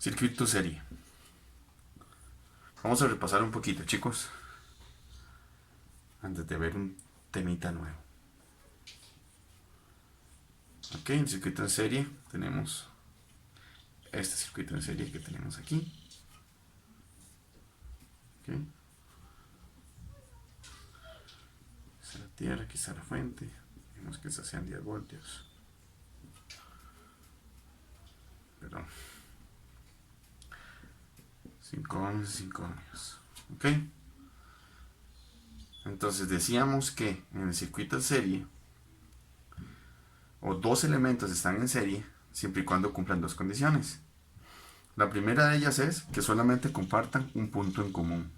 Circuito serie. Vamos a repasar un poquito, chicos, antes de ver un temita nuevo. Ok, el circuito en serie tenemos este circuito en serie que tenemos aquí. Okay. Quizá la tierra, quizá la fuente. Vemos que esas sean 10 voltios. Perdón. 5 ohms y 5 ohms. Ok. Entonces decíamos que en el circuito en serie, o dos elementos están en serie, siempre y cuando cumplan dos condiciones. La primera de ellas es que solamente compartan un punto en común.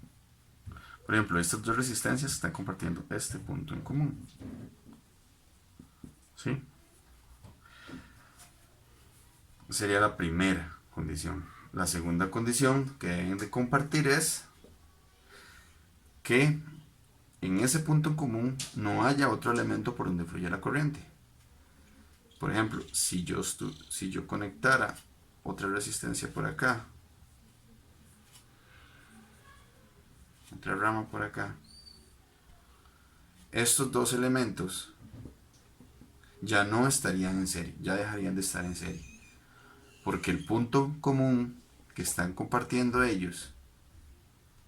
Por ejemplo, estas dos resistencias están compartiendo este punto en común. ¿Sí? Sería la primera condición. La segunda condición que deben de compartir es que en ese punto en común no haya otro elemento por donde fluya la corriente. Por ejemplo, si yo conectara otra resistencia por acá, otra rama por acá, estos dos elementos ya no estarían en serie, ya dejarían de estar en serie, porque el punto común que están compartiendo ellos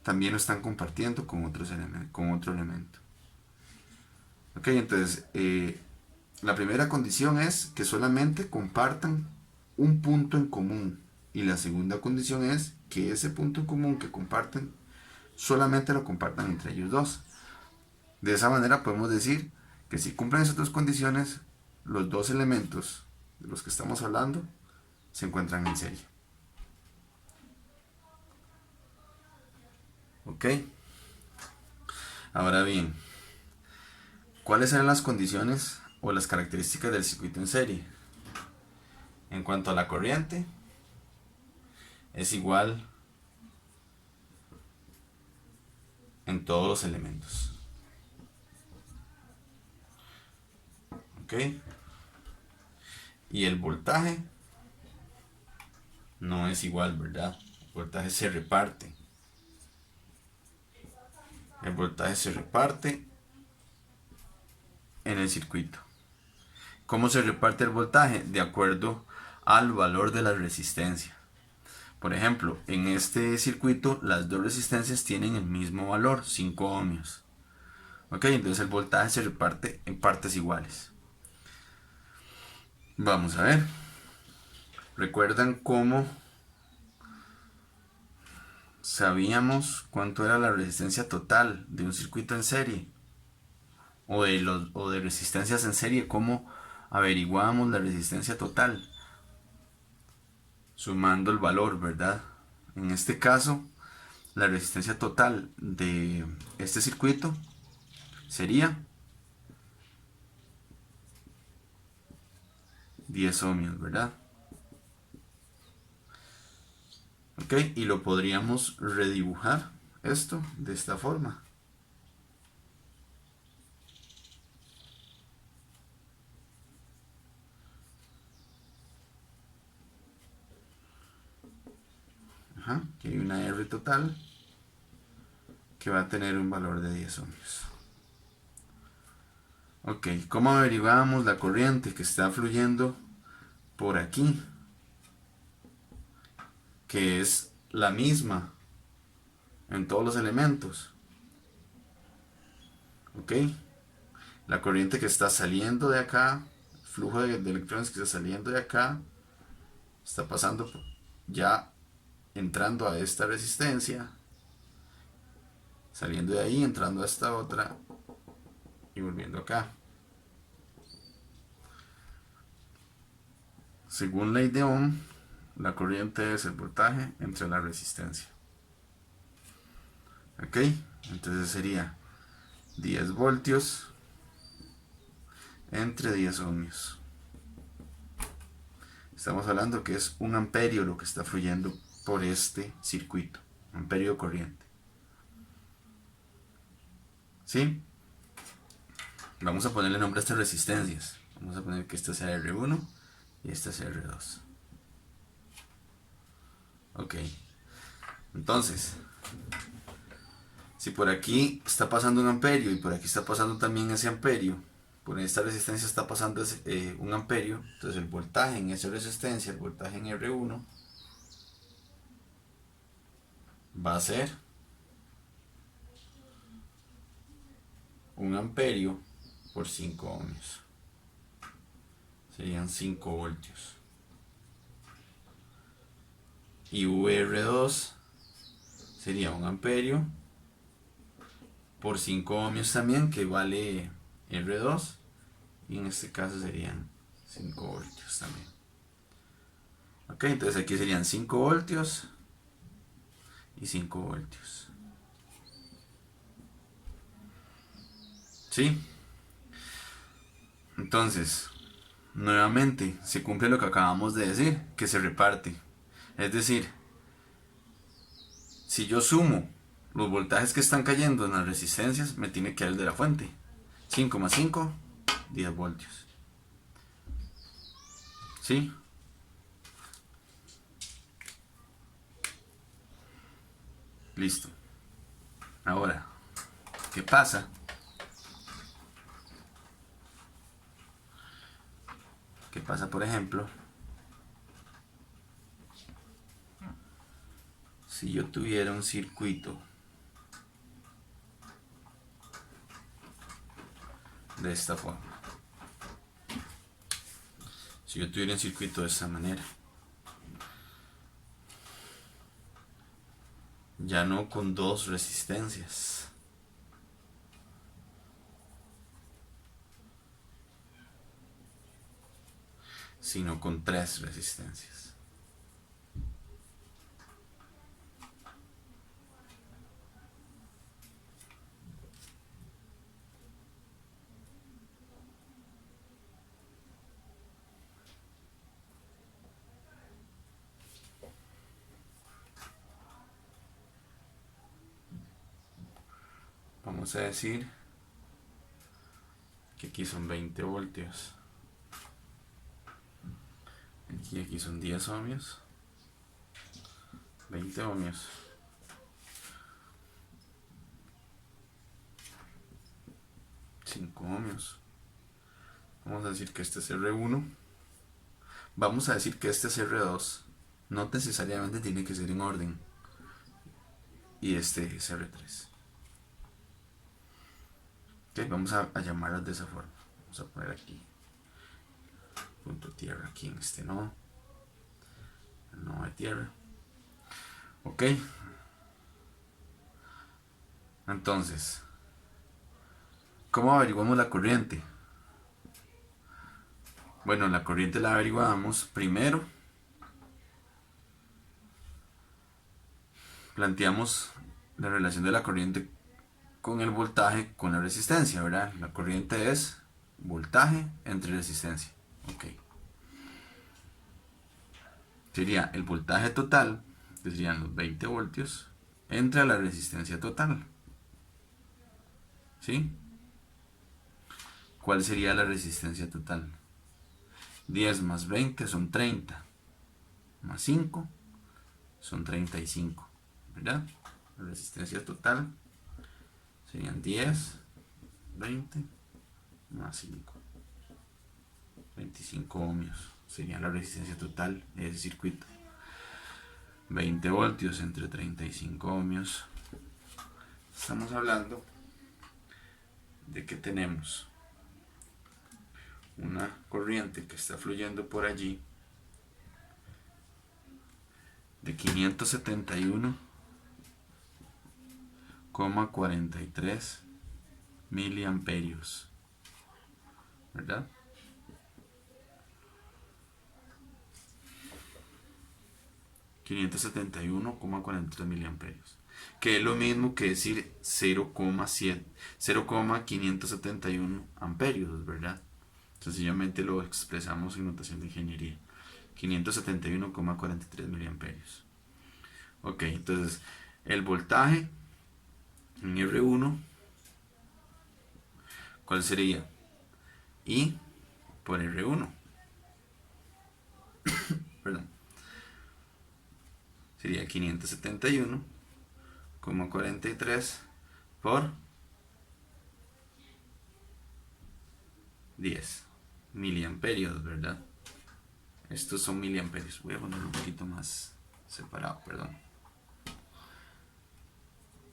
también lo están compartiendo con otro elemento. Ok, entonces la primera condición es que solamente compartan un punto en común, y la segunda condición es que ese punto en común que comparten solamente lo compartan entre ellos dos. De esa manera podemos decir que si cumplen esas dos condiciones, los dos elementos de los que estamos hablando se encuentran en serie. Ok. Ahora bien, ¿cuáles eran las condiciones o las características del circuito en serie? En cuanto a la corriente, es igual en todos los elementos. ¿Ok? Y el voltaje no es igual, ¿verdad? El voltaje se reparte. El voltaje se reparte en el circuito. ¿Cómo se reparte el voltaje? De acuerdo al valor de la resistencia. Por ejemplo, en este circuito las dos resistencias tienen el mismo valor, 5 ohmios. Ok, entonces el voltaje se reparte en partes iguales. Vamos a ver. ¿Recuerdan cómo sabíamos cuánto era la resistencia total de un circuito en serie? O de resistencias en serie, ¿cómo averiguamos la resistencia total? Sumando el valor, ¿verdad? En este caso, la resistencia total de este circuito sería 10 ohmios, ¿verdad? Ok, y lo podríamos redibujar esto de esta forma. Aquí hay una R total que va a tener un valor de 10 ohmios. Ok, ¿cómo averiguamos la corriente que está fluyendo por aquí? Que es la misma en todos los elementos. Ok, la corriente que está saliendo de acá, el flujo de electrones que está saliendo de acá, está pasando ya entrando a esta resistencia, saliendo de ahí, entrando a esta otra y volviendo acá. Según ley de Ohm, la corriente es el voltaje entre la resistencia. Ok, entonces sería 10 voltios entre 10 ohmios. Estamos hablando que es un amperio lo que está fluyendo por este circuito, amperio corriente. ¿Sí? Vamos a ponerle nombre a estas resistencias. Vamos a poner que esta sea R1 y esta sea R2. Ok. Entonces, si por aquí está pasando un amperio y por aquí está pasando también ese amperio, por esta resistencia está pasando un amperio, entonces el voltaje en esa resistencia, el voltaje en R1, va a ser un amperio por 5 ohmios. Serían 5 voltios. Y VR2 sería un amperio por 5 ohmios también, que vale R2. Y en este caso serían 5 voltios también. Ok, entonces aquí serían 5 voltios y 5 voltios. ¿Sí? Entonces, nuevamente se cumple lo que acabamos de decir, que se reparte. Es decir, si yo sumo los voltajes que están cayendo en las resistencias, me tiene que dar el de la fuente. 5 más 5, 10 voltios. ¿Sí? Listo. Ahora, ¿qué pasa? ¿Qué pasa, por ejemplo, si yo tuviera un circuito de esta forma? Si yo tuviera un circuito de esta manera, ya no con dos resistencias, sino con tres resistencias. Vamos a decir que aquí son 20 voltios. Aquí son 10 ohmios. 20 ohmios. 5 ohmios. Vamos a decir que este es R1. Vamos a decir que este es R2. No necesariamente tiene que ser en orden. Y este es R3. Ok, vamos a llamarlas de esa forma. Vamos a poner aquí punto tierra aquí en este nodo. El nodo de tierra. Ok. Entonces, ¿cómo averiguamos la corriente? Bueno, la corriente la averiguamos primero. Planteamos la relación de la corriente con el voltaje con la resistencia, ¿verdad? La corriente es voltaje entre resistencia. Ok. Sería el voltaje total, que serían los 20 voltios, entre la resistencia total. ¿Sí? ¿Cuál sería la resistencia total? 10 más 20 son 30. Más 5 son 35. ¿Verdad? La resistencia total serían 10, 20 más 5. 25 ohmios sería la resistencia total de ese circuito. 20 voltios entre 35 ohmios. Estamos hablando de que tenemos una corriente que está fluyendo por allí de 571,43 miliamperios, ¿verdad? 571,43 miliamperios, que es lo mismo que decir 0,571 amperios, ¿verdad? Sencillamente lo expresamos en notación de ingeniería. 571,43 miliamperios. Ok, entonces el voltaje en R1, ¿cuál sería? I por R1. Perdón. sería 571,43 por 10 miliamperios, ¿verdad? Estos son miliamperios. Voy a ponerlo un poquito más separado, perdón.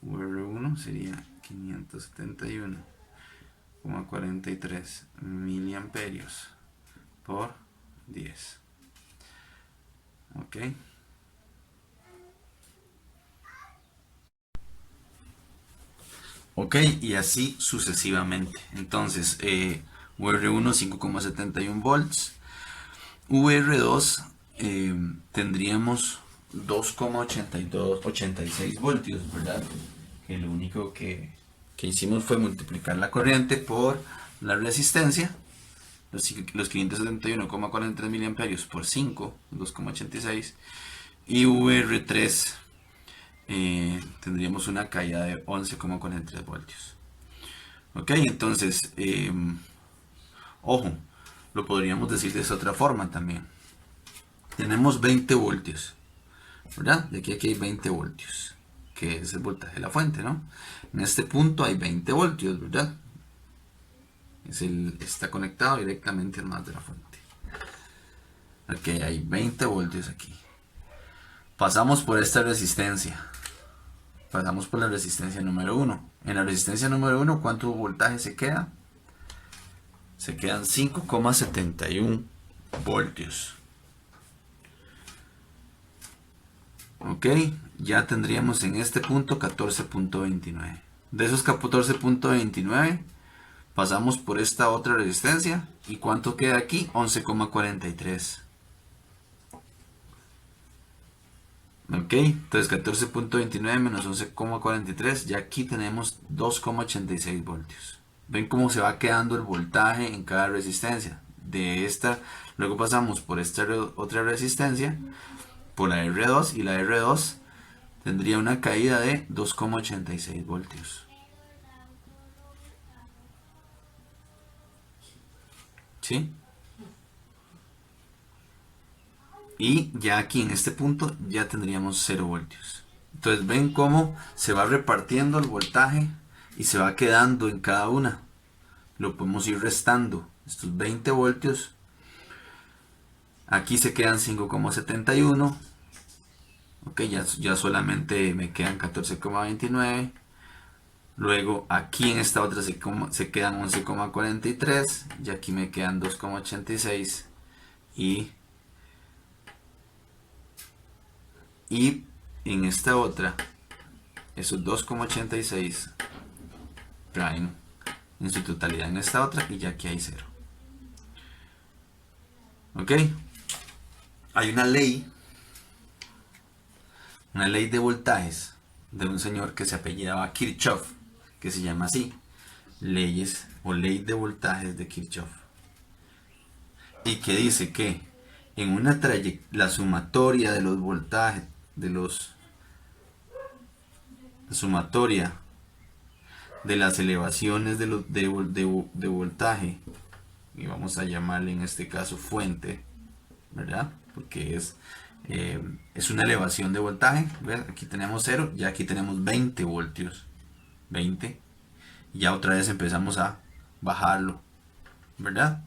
UR1 sería 571,43 miliamperios por 10. Ok. Ok, y así sucesivamente. Entonces, UR1 5,71 volts. VR2 tendríamos 2,86 voltios, ¿verdad? Que lo único que hicimos fue multiplicar la corriente por la resistencia, los 571,43 miliamperios por 5, 2,86, y VR3 tendríamos una caída de 11,43 voltios. Ok, entonces, ojo, lo podríamos decir de esa otra forma también. Tenemos 20 voltios, ¿verdad? De aquí a aquí hay 20 voltios, que es el voltaje de la fuente, ¿no? En este punto hay 20 voltios, ¿verdad? Está conectado directamente al más de la fuente. Ok, hay 20 voltios aquí. Pasamos por esta resistencia. Pasamos por la resistencia número 1. En la resistencia número 1, ¿cuánto voltaje se queda? Se quedan 5,71 voltios. Ok, ya tendríamos en este punto 14,29. De esos 14,29 pasamos por esta otra resistencia. ¿Y cuánto queda aquí? 11,43. Ok, entonces 14,29 menos 11,43, ya aquí tenemos 2,86 voltios. Ven cómo se va quedando el voltaje en cada resistencia. De esta, luego pasamos por esta otra resistencia, por la R2, y la R2 tendría una caída de 2,86 voltios. ¿Sí? Y ya aquí en este punto ya tendríamos 0 voltios. Entonces ven cómo se va repartiendo el voltaje y se va quedando en cada una. Lo podemos ir restando. Estos 20 voltios. Aquí se quedan 5,71. Ok, ya solamente me quedan 14,29. Luego aquí en esta otra se quedan 11,43. Y aquí me quedan 2,86. Y en esta otra, esos 2,86 prime en su totalidad en esta otra, y ya aquí hay 0. Ok, hay una ley de voltajes de un señor que se apellidaba Kirchhoff, que se llama así, leyes o ley de voltajes de Kirchhoff, y que dice que en una la sumatoria de los voltajes la sumatoria de las elevaciones de voltaje, y vamos a llamarle en este caso fuente, ¿verdad? Porque es una elevación de voltaje. ¿Ves? Aquí tenemos 0, y aquí tenemos 20 voltios. 20. Y ya otra vez empezamos a bajarlo, ¿verdad?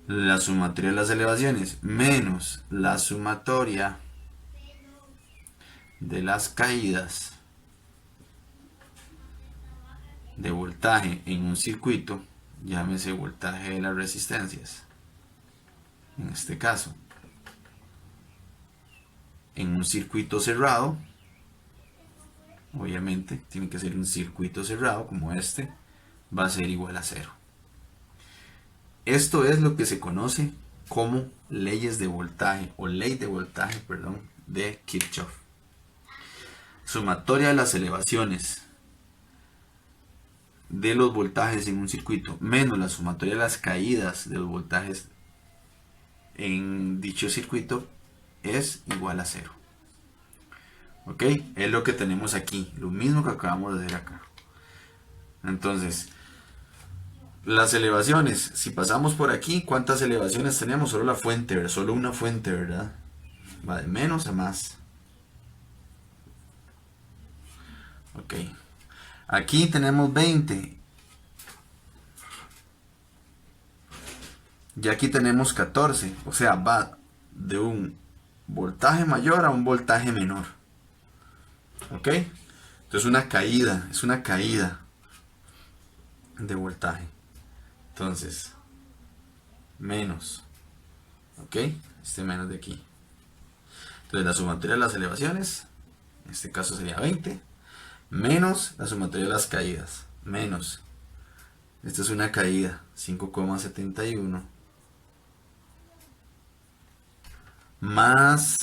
La sumatoria de las elevaciones menos la sumatoria de las caídas de voltaje en un circuito, llámese voltaje de las resistencias, en este caso, en un circuito cerrado, obviamente tiene que ser un circuito cerrado como este, va a ser igual a 0. Esto es lo que se conoce como leyes de voltaje, o ley de voltaje, perdón, de Kirchhoff. Sumatoria de las elevaciones de los voltajes en un circuito menos la sumatoria de las caídas de los voltajes en dicho circuito es igual a 0. Ok, es lo que tenemos aquí, lo mismo que acabamos de hacer acá. Entonces, las elevaciones, si pasamos por aquí, ¿cuántas elevaciones tenemos? Solo la fuente, solo una fuente, ¿verdad? va de menos a más. Ok. Aquí tenemos 20. Y aquí tenemos 14. O sea, va de un voltaje mayor a un voltaje menor. ¿Ok? Entonces es una caída de voltaje. Entonces, menos. ¿Ok? Este menos de aquí. Entonces la sumatoria de las elevaciones, en este caso sería 20, menos la sumatoria de las caídas, menos. Esta es una caída, 5,71, más,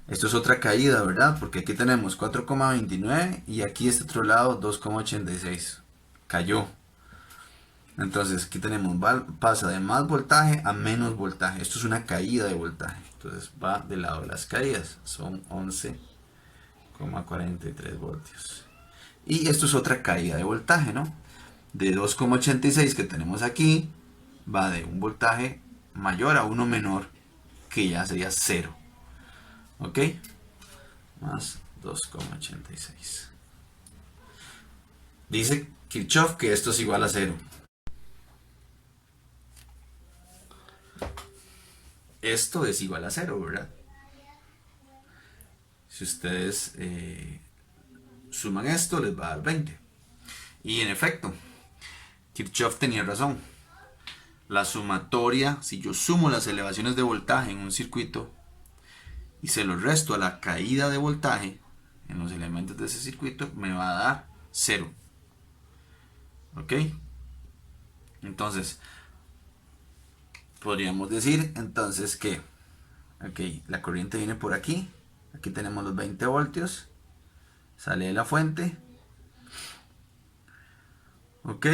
esto es otra caída, ¿verdad? Porque aquí tenemos 4,29 y aquí este otro lado 2,86. Cayó. Entonces aquí tenemos, pasa de más voltaje a menos voltaje. Esto es una caída de voltaje. Entonces va del lado de las caídas. Son 11,43 voltios. Y esto es otra caída de voltaje, ¿no? De 2,86 que tenemos aquí, va de un voltaje mayor a uno menor, que ya sería 0. ¿Ok? Más 2,86. Dice Kirchhoff que esto es igual a 0. Esto es igual a 0, ¿verdad? Si ustedes suman esto, les va a dar 20. Y en efecto, Kirchhoff tenía razón. La sumatoria, si yo sumo las elevaciones de voltaje en un circuito y se lo resto a la caída de voltaje en los elementos de ese circuito, me va a dar 0. ¿Ok? Entonces, podríamos decir entonces que, ok, la corriente viene por aquí. Aquí tenemos los 20 voltios. Sale de la fuente. Ok.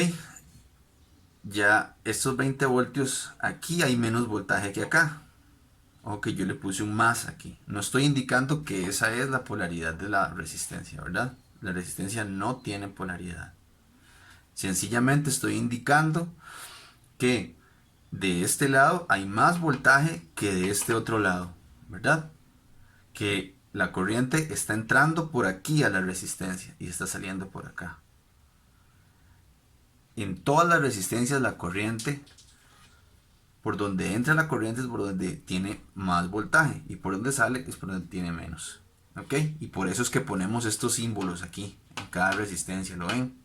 Ya estos 20 voltios, aquí hay menos voltaje que acá. Ok, yo le puse un más aquí. No estoy indicando que esa es la polaridad de la resistencia, ¿verdad? La resistencia no tiene polaridad. Sencillamente estoy indicando que de este lado hay más voltaje que de este otro lado, ¿verdad? Que la corriente está entrando por aquí a la resistencia y está saliendo por acá. En todas las resistencias la corriente, por donde entra la corriente es por donde tiene más voltaje y por donde sale es por donde tiene menos. ¿Ok? Y por eso es que ponemos estos símbolos aquí en cada resistencia, ¿lo ven?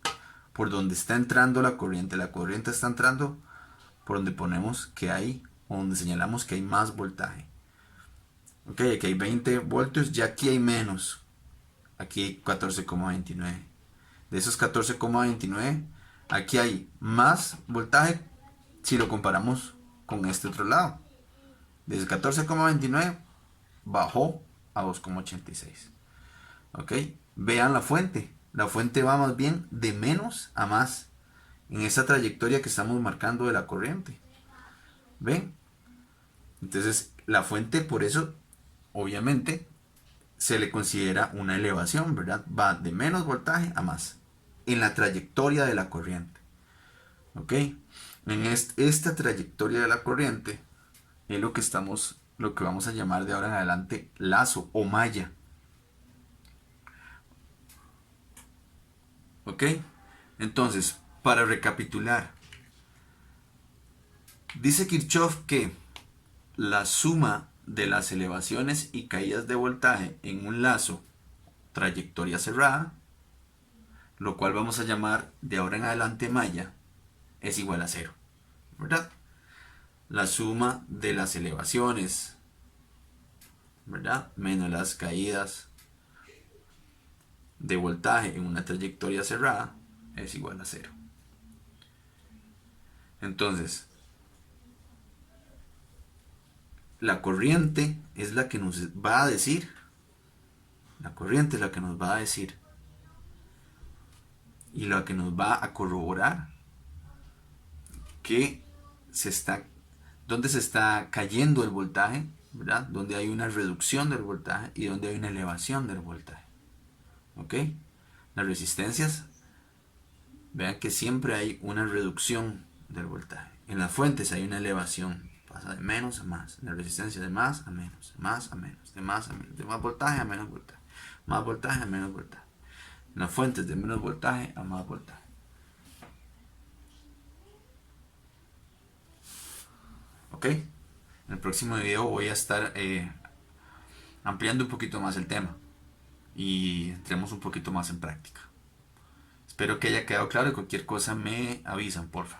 Por donde está entrando la corriente está entrando por donde ponemos que hay, o donde señalamos que hay más voltaje. Ok, aquí hay 20 voltios, ya aquí hay menos. Aquí hay 14,29. De esos 14,29, aquí hay más voltaje si lo comparamos con este otro lado. Desde 14,29 bajó a 2,86. Ok, vean la fuente. La fuente va más bien de menos a más en esa trayectoria que estamos marcando de la corriente. ¿Ven? Entonces, la fuente, por eso, obviamente, se le considera una elevación, ¿verdad? Va de menos voltaje a más en la trayectoria de la corriente. ¿Ok? En esta trayectoria de la corriente es lo que vamos a llamar de ahora en adelante lazo o malla. ¿Ok? Entonces, para recapitular, dice Kirchhoff que la suma de las elevaciones y caídas de voltaje en un lazo trayectoria cerrada, lo cual vamos a llamar de ahora en adelante malla, es igual a 0, ¿verdad? La suma de las elevaciones, ¿verdad? Menos las caídas de voltaje en una trayectoria cerrada es igual a 0. Entonces, la corriente es la que nos va a decir, la corriente es la que nos va a decir y la que nos va a corroborar que dónde se está cayendo el voltaje, ¿verdad? Donde hay una reducción del voltaje y donde hay una elevación del voltaje. ¿Ok? Las resistencias, vean que siempre hay una reducción del voltaje. En las fuentes hay una elevación Pasa de menos a más. La resistencia de más a menos, de más a menos, de más a menos, de más voltaje a menos voltaje, más voltaje a menos voltaje. Las fuentes de menos voltaje a más voltaje. ¿Ok? En el próximo video voy a estar ampliando un poquito más el tema y entremos un poquito más en práctica. Espero que haya quedado claro y cualquier cosa me avisan, porfa.